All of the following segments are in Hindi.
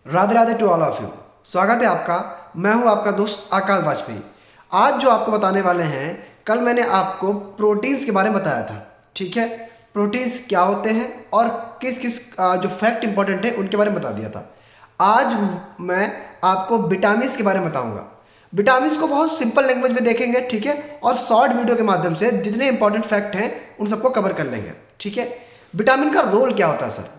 Radhe Radhe to all of you. स्वागत है आपका। मैं हूं आपका दोस्त आकाश वाजपेयी। आज जो आपको बताने वाले हैं, कल मैंने आपको प्रोटीन्स के बारे में बताया था। ठीक है, प्रोटीन्स क्या होते हैं और किस किस जो फैक्ट इंपॉर्टेंट है उनके बारे में बता दिया था। आज मैं आपको विटामिन्स के बारे में बताऊंगा। विटामिन्स को बहुत सिंपल लैंग्वेज में देखेंगे, ठीक है, और शॉर्ट वीडियो के माध्यम से जितने इंपॉर्टेंट फैक्ट हैं उन सबको कवर कर लेंगे। ठीक है, विटामिन का रोल क्या होता है सर?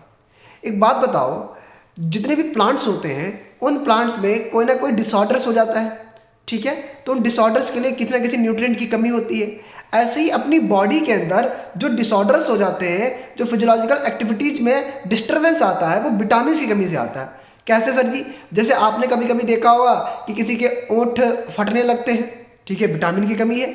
एक बात बताओ, जितने भी प्लांट्स होते हैं उन प्लांट्स में कोई ना कोई डिसऑर्डर्स हो जाता है। ठीक है, तो उन डिसऑर्डर्स के लिए किसी ना किसी न्यूट्रिएंट की कमी होती है। ऐसे ही अपनी बॉडी के अंदर जो डिसऑर्डर्स हो जाते हैं, जो फिजियोलॉजिकल एक्टिविटीज में डिस्टर्बेंस आता है, वो विटामिन की कमी से आता है। कैसे सर जी? जैसे आपने कभी कभी देखा होगा कि किसी के ओंठ फटने लगते हैं, ठीक है, विटामिन की कमी है।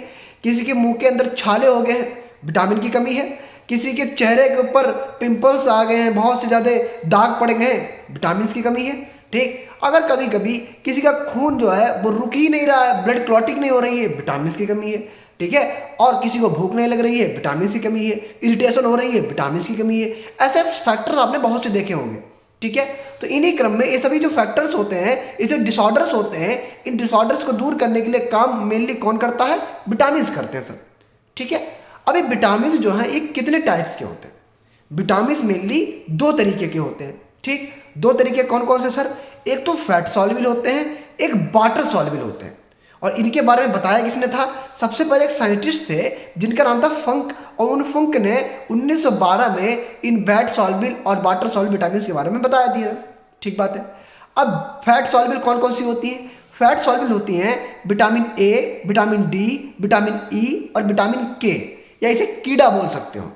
किसी के मुंह के अंदर छाले हो गए हैं, विटामिन की कमी है। किसी के चेहरे के ऊपर पिंपल्स आ गए हैं, बहुत से ज़्यादा दाग पड़ गए हैं, विटामिन की कमी है। ठीक, अगर कभी कभी किसी का खून जो है वो रुक ही नहीं रहा है, ब्लड क्लॉटिंग नहीं हो रही है, विटामिन की कमी है। ठीक है, और किसी को भूख नहीं लग रही है, विटामिन की कमी है। इरिटेशन हो रही है, विटामिन की कमी है। ऐसे फैक्टर्स आपने बहुत से देखे होंगे। ठीक है, तो इन्हीं क्रम में ये सभी जो फैक्टर्स होते हैं, ये जो डिसऑर्डर्स होते हैं, इन डिसऑर्डर्स को दूर करने के लिए काम मेनली कौन करता है? विटामिन करते हैं सर। ठीक है, अभी विटामिन जो है ये कितने टाइप्स के होते हैं? विटामिन मेनली दो तरीके के होते हैं। ठीक, दो तरीके कौन कौन से सर? एक तो फैट सॉल्युबल होते हैं, एक वाटर सॉल्युबल होते हैं। और इनके बारे में बताया किसने था? सबसे पहले एक साइंटिस्ट थे जिनका नाम था फंक, और उन फंक ने 1912 में इन फैट सॉल्युबल और वाटर सॉल्युबल विटामिन के बारे में बताया दिया। ठीक बात है। अब फैट सॉल्युबल कौन कौन सी होती है? फैट सॉल्युबल होती हैं vitamin A, vitamin D, vitamin E और विटामिन के, या इसे कीड़ा बोल सकते हो।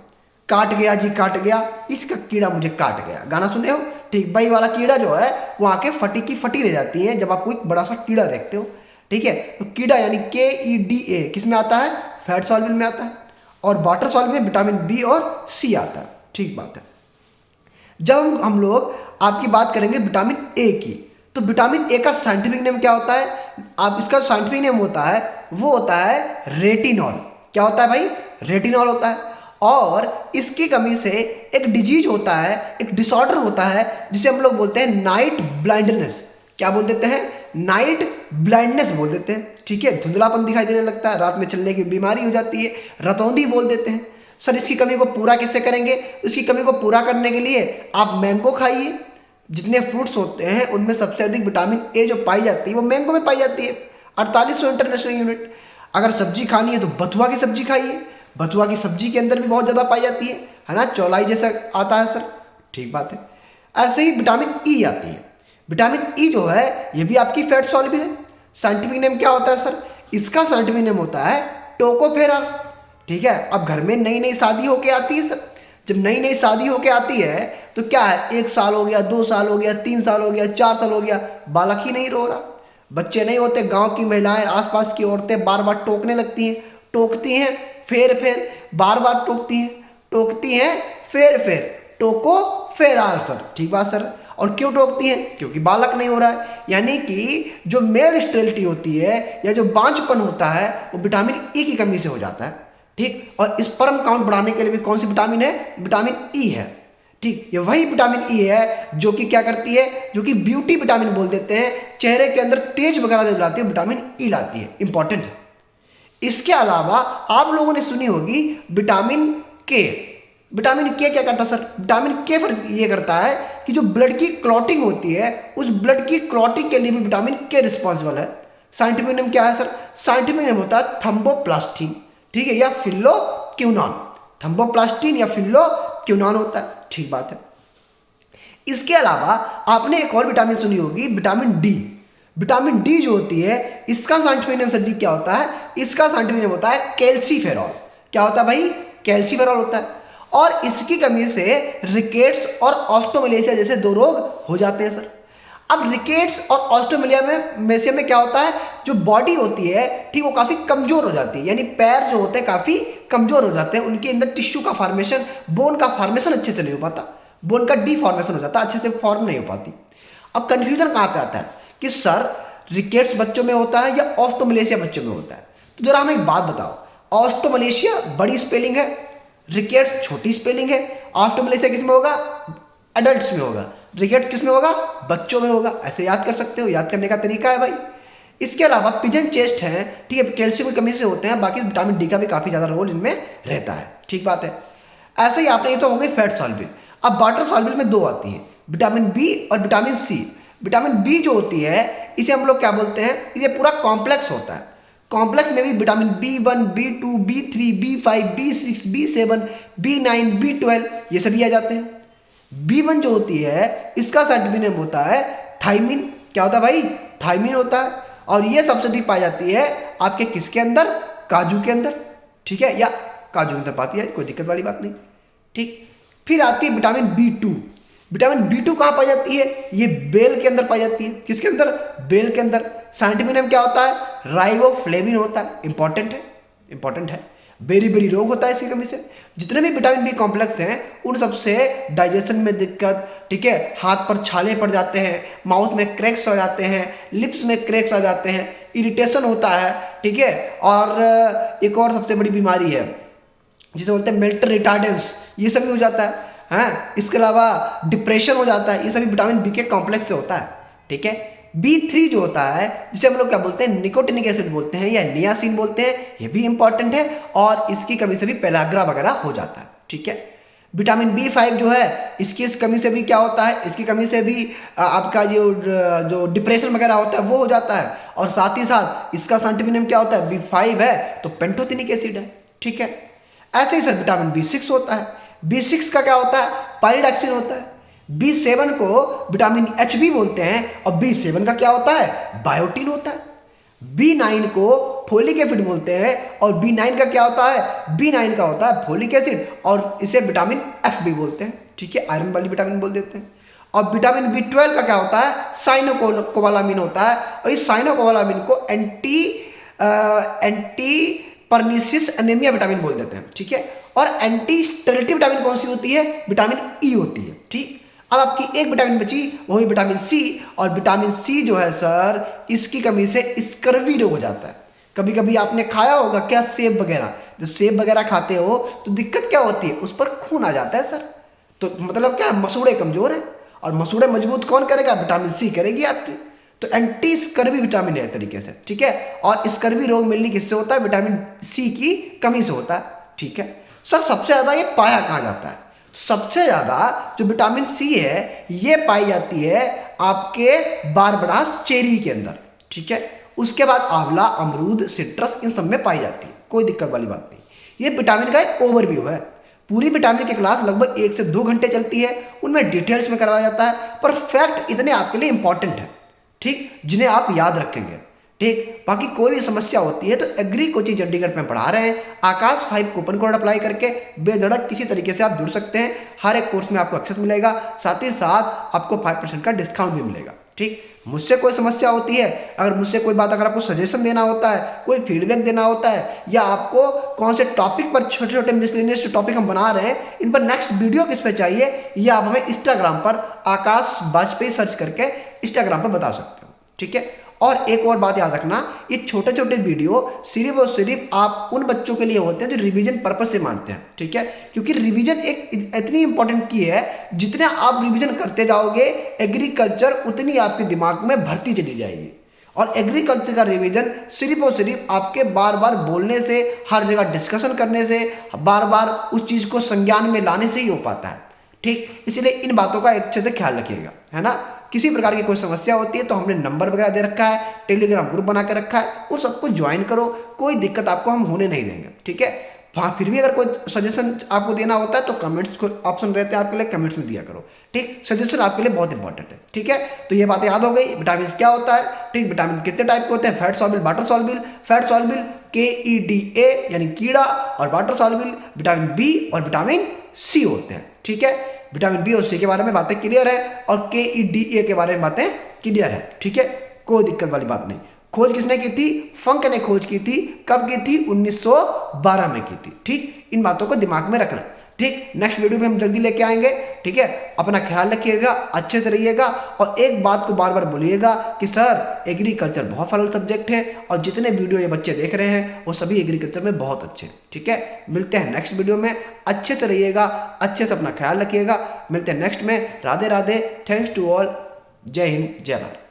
काट गया जी, काट गया, इसका कीड़ा मुझे काट गया, गाना सुने हो? ठीक, वही वाला कीड़ा जो है वो आके फटी की फटी रह जाती है जब आप कोई बड़ा सा कीड़ा देखते हो। ठीक है, तो कीड़ा यानी KEDA किस में आता है? फैट सॉल्युबल में आता है। और वाटर सॉल्युबल में विटामिन बी और सी आता है। ठीक बात है। जब हम लोग आपकी बात करेंगे विटामिन ए की, तो विटामिन ए का साइंटिफिक नेम क्या होता है? आप इसका साइंटिफिक नेम होता है, वो होता है रेटिनॉल। क्या होता है भाई? रेटिनॉल होता है। और इसकी कमी से एक डिजीज होता है, एक डिसऑर्डर होता है जिसे हम लोग बोलते हैं नाइट ब्लाइंडनेस। क्या बोल देते हैं? नाइट ब्लाइंडनेस बोल देते हैं। ठीक है, धुंधलापन दिखाई देने लगता है, रात में चलने की बीमारी हो जाती है, रतौंधी बोल देते हैं। सर इसकी कमी को पूरा कैसे करेंगे? इसकी कमी को पूरा करने के लिए आप मैंगो खाइए। जितने फ्रूट्स होते हैं उनमें सबसे अधिक विटामिन ए जो पाई जाती है वो मैंगो में पाई जाती है, 4800 इंटरनेशनल यूनिट। अगर सब्जी खानी है तो बथुआ की सब्जी खाइए, बथुआ की सब्जी के अंदर भी बहुत ज़्यादा पाई जाती है ना, चौलाई जैसा आता है सर। ठीक बात है। ऐसे ही विटामिन ई आती है। विटामिन ई जो है ये भी आपकी फैट सॉल्युबल है। साइंटिफिक नेम क्या होता है सर? इसका साइंटिफिक नेम होता है टोकोफेरॉल। ठीक है, अब घर में नई नई शादी होके आती है सर। जब नई नई शादी होके आती है तो क्या है, 1 साल हो गया, 2 साल हो गया, 3 साल हो गया, 4 साल हो गया, बालक ही नहीं रो रहा, बच्चे नहीं होते। गांव की महिलाएं, आसपास की औरतें बार बार टोकने लगती हैं, टोकती हैं, फिर बार बार टोकती हैं, टोकती हैं, फिर टोकोफेरॉल सर। ठीक बात सर। और क्यों टोकती हैं? क्योंकि बालक नहीं हो रहा है। यानी कि जो मेल स्टेरिलिटी होती है या जो बांझपन होता है वो विटामिन ई की कमी से हो जाता है। ठीक, और स्पर्म काउंट बढ़ाने के लिए भी कौन सी विटामिन है? विटामिन ई है। ठीक, ये वही विटामिन ई है जो कि क्या करती है, जो कि ब्यूटी विटामिन बोल देते हैं, चेहरे के अंदर तेज वगैरह जो लाती है विटामिन ई लाती है, इंपॉर्टेंट है। इसके अलावा आप लोगों ने सुनी होगी विटामिन के। विटामिन के क्या करता है सर? विटामिन के पर ये करता है कि जो ब्लड की क्लॉटिंग होती है उस ब्लड की क्लॉटिंग के लिए भी विटामिन के रिस्पॉन्सिबल है। साइंटिफिक नेम क्या है सर? साइंटिफिक नेम होता है थंबोप्लास्टिन। ठीक है, या फिल्लोक्विनोन। थंबोप्लास्टिन या फिल्लोक्विनोन होता है। ठीक बात है। इसके अलावा आपने एक और विटामिन सुनी होगी, विटामिन डी। विटामिन डी जो होती है इसका साइंटिफिक नेम सर जी क्या होता है? इसका साइंटिफिक नेम होता है कैल्सीफेरॉल। क्या होता है भाई? कैल्सीफेरॉल होता है। और इसकी कमी से रिकेट्स और ऑस्टोमलेशिया जैसे 2 रोग हो जाते हैं सर। अब रिकेट्स और ऑस्टोमलेशिया में क्या होता है, जो बॉडी होती है ठीक वो काफ़ी कमज़ोर हो जाती है, यानी पैर जो होते हैं काफ़ी कमज़ोर हो जाते हैं, उनके अंदर टिश्यू का फॉर्मेशन, बोन का फॉर्मेशन अच्छे से नहीं हो पाता, बोन का डीफॉर्मेशन हो जाता है, अच्छे से फॉर्म नहीं हो पाती। अब कन्फ्यूजन कहाँ पे आता है कि सर रिकेट्स बच्चों में होता है या ऑस्टोमलेशिया बच्चों में होता है? तो जरा हमें एक बात बताओ, ऑस्टोमलेशिया बड़ी स्पेलिंग है, रिकेट्स छोटी स्पेलिंग है, ऑस्टोमलेशिया किस में होगा? एडल्ट्स में होगा। रिकेट्स किसमें होगा? बच्चों में होगा। ऐसे याद कर सकते हो, याद करने का तरीका है भाई। इसके अलावा पिजन चेस्ट हैं, ठीक है, कैल्शियम की कमी से होते हैं, बाकी विटामिन डी का भी काफ़ी ज़्यादा रोल इनमें रहता है, ठीक बात है। ऐसे ही आपने, ये तो हो गई फैट सॉल्युबल। अब वाटर सॉल्युबल में दो आती है, विटामिन बी और विटामिन सी। विटामिन बी जो होती है इसे हम लोग क्या बोलते हैं, ये पूरा कॉम्प्लेक्स होता है। कॉम्प्लेक्स में भी vitamin B1, B2, B3, B5, B6, B7, B9, B12 ये सभी आ जाते हैं। B1 जो होती है इसका साइंटिफिक नेम होता है थायमिन। क्या होता है भाई? थायमिन होता है। और ये सबसे अधिक पाई जाती है आपके किसके अंदर? काजू के अंदर, ठीक है, या काजू के अंदर पाती है, कोई दिक्कत वाली बात नहीं, ठीक। फिर आती है विटामिन B2। विटामिन B2 कहाँ पाई जाती है? ये बेल के अंदर पाई जाती है। किसके अंदर? बेल के अंदर। साइंटिफिक नेम क्या होता है? राइबोफ्लेविन होता है। इंपॉर्टेंट है, इंपॉर्टेंट है। बेरी बेरी रोग होता है इसकी कमी से। जितने भी विटामिन बी कॉम्प्लेक्स हैं उन सबसे डाइजेशन में दिक्कत, ठीक है, हाथ पर छाले पड़ जाते हैं, माउथ में क्रैक्स आ जाते हैं, लिप्स में क्रैक्स आ जाते हैं, इरिटेशन होता है, ठीक है। और एक और सबसे बड़ी बीमारी है जिसे बोलते हैं मेंटल रिटार्डेंस, ये सभी हो जाता है। हाँ, इसके अलावा डिप्रेशन हो जाता है, ये सभी विटामिन बी के कॉम्प्लेक्स से होता है, ठीक है। B3 जो होता है जिसे हम लोग क्या बोलते हैं? निकोटिनिक एसिड बोलते हैं या नियासिन बोलते हैं, ये भी इंपॉर्टेंट है। और इसकी कमी से भी पेलाग्रा वगैरह हो जाता है, ठीक है। विटामिन B5 जो है इसकी इस कमी से भी क्या होता है? इसकी कमी से भी आपका जो डिप्रेशन वगैरह होता है वो हो जाता है। और साथ ही साथ इसका साइंटिफिक नेम क्या होता है? B5 है तो पेंटोथेनिक एसिड है, ठीक है। ऐसे ही सर विटामिन B6 होता है। B6 का क्या होता है? पायरिडॉक्सिन होता है। B7 को विटामिन H भी बोलते हैं और B7 का क्या होता है? बायोटिन होता है। B9 को फोलिक एसिड बोलते हैं और B9 का क्या होता है? B9 का होता है फोलिक एसिड और इसे विटामिन F भी बोलते हैं, ठीक है, आयरन वाली विटामिन बोल देते हैं। और विटामिन B12 का क्या होता है? साइनोकोबालामिन होता है और इस साइनोकोबालामिन को एंटी परनिसिस एनीमिया विटामिन बोल देते हैं, ठीक है। और एंटी स्टेरिलिटी विटामिन कौन सी होती है? विटामिन ई होती है, ठीक। अब आपकी एक विटामिन बची, वही विटामिन सी। और विटामिन सी जो है सर, इसकी कमी से स्कर्वी रोग हो जाता है। कभी कभी आपने खाया होगा क्या सेब वगैरह? जब सेब वगैरह खाते हो तो दिक्कत क्या होती है? उस पर खून आ जाता है सर। तो मतलब क्या, मसूड़े कमजोर हैं और मसूड़े मजबूत कौन करेगा? विटामिन सी करेगी आपकी। तो एंटी स्कर्वी विटामिन है तरीके से, ठीक है। और स्कर्वी रोग मिलने किससे होता है? विटामिन सी की कमी से होता है, ठीक है। सर सबसे ज्यादा ये पाया कहाँ जाता है? सबसे ज्यादा जो विटामिन सी है ये पाई जाती है आपके बारबडास चेरी के अंदर, ठीक है। उसके बाद आंवला, अमरूद, सिट्रस, इन सब में पाई जाती है, कोई दिक्कत वाली बात नहीं। ये विटामिन का एक ओवरव्यू है। पूरी विटामिन की क्लास लगभग 1 से 2 घंटे चलती है, उनमें डिटेल्स में करवाया जाता है, पर फैक्ट इतने आपके लिए इंपॉर्टेंट है, ठीक, जिन्हें आप याद रखेंगे, ठीक। बाकी कोई भी समस्या होती है तो एग्री कोचिंग चंडीगढ़ में पढ़ा रहे हैं। आकाश 5 कूपन कोड अप्लाई करके बेधड़क किसी तरीके से आप जुड़ सकते हैं। हर एक कोर्स में आपको एक्सेस मिलेगा, साथ ही साथ आपको 5% का डिस्काउंट भी मिलेगा, ठीक। मुझसे कोई समस्या होती है, अगर मुझसे कोई बात, अगर आपको सजेशन देना होता है, कोई फीडबैक देना होता है, या आपको कौन से टॉपिक पर, छोटे छोटे मिसलेनियस जो टॉपिक हम बना रहे हैं, इन पर नेक्स्ट वीडियो किस पे चाहिए, या आप हमें इंस्टाग्राम पर आकाश वाजपेयी सर्च करके इंस्टाग्राम पर बता सकते हो, ठीक है। और एक और बात याद रखना, ये छोटे छोटे वीडियो सिर्फ और सिर्फ आप उन बच्चों के लिए होते हैं जो रिवीजन पर्पज से मानते हैं, ठीक है। क्योंकि रिवीजन एक इतनी इंपॉर्टेंट की है, जितने आप रिवीजन करते जाओगे एग्रीकल्चर उतनी आपके दिमाग में भरती चली जाएगी। और एग्रीकल्चर का रिवीजन सिर्फ और सिर्फ आपके बार बार बोलने से, हर जगह डिस्कशन करने से, बार बार उस चीज़ को संज्ञान में लाने से ही हो पाता है, ठीक। इसलिए इन बातों का अच्छे से ख्याल रखिएगा, है ना। किसी प्रकार की कोई समस्या होती है तो हमने नंबर वगैरह दे रखा है, टेलीग्राम ग्रुप बना के रखा है, उन सबको ज्वाइन करो, कोई दिक्कत आपको हम होने नहीं देंगे, ठीक है। हाँ, फिर भी अगर कोई सजेशन आपको देना होता है तो कमेंट्स को ऑप्शन रहते हैं आपके लिए, कमेंट्स में दिया करो, ठीक। सजेशन आपके लिए बहुत इंपॉर्टेंट है, ठीक है। तो ये बातें याद हो गई। विटामिन क्या होता है, ठीक, विटामिन कितने टाइप के होते हैं? Fat soluble, water soluble. Fat soluble KEDA यानी कीड़ा, और वाटर सॉल्युबल विटामिन बी और विटामिन सी होते हैं, ठीक है। विटामिन बी और सी के बारे में बातें क्लियर है और KEDA के बारे में बातें क्लियर है, ठीक है, कोई दिक्कत वाली बात नहीं। खोज किसने की थी? फंक ने खोज की थी। कब की थी? 1912 में की थी, ठीक। इन बातों को दिमाग में रखना, ठीक, नेक्स्ट वीडियो में हम जल्दी लेके आएंगे। ठीक है, अपना ख्याल रखिएगा, अच्छे से रहिएगा और एक बात को बार बार बोलिएगा कि सर एग्रीकल्चर बहुत सरल सब्जेक्ट है और जितने वीडियो ये बच्चे देख रहे हैं वो सभी एग्रीकल्चर में बहुत अच्छे हैं। ठीक है, मिलते हैं नेक्स्ट वीडियो में, अच्छे से रहिएगा, अच्छे से अपना ख्याल रखिएगा। मिलते हैं नेक्स्ट में। Radhe Radhe, thanks to all, जय हिंद, जय भारत।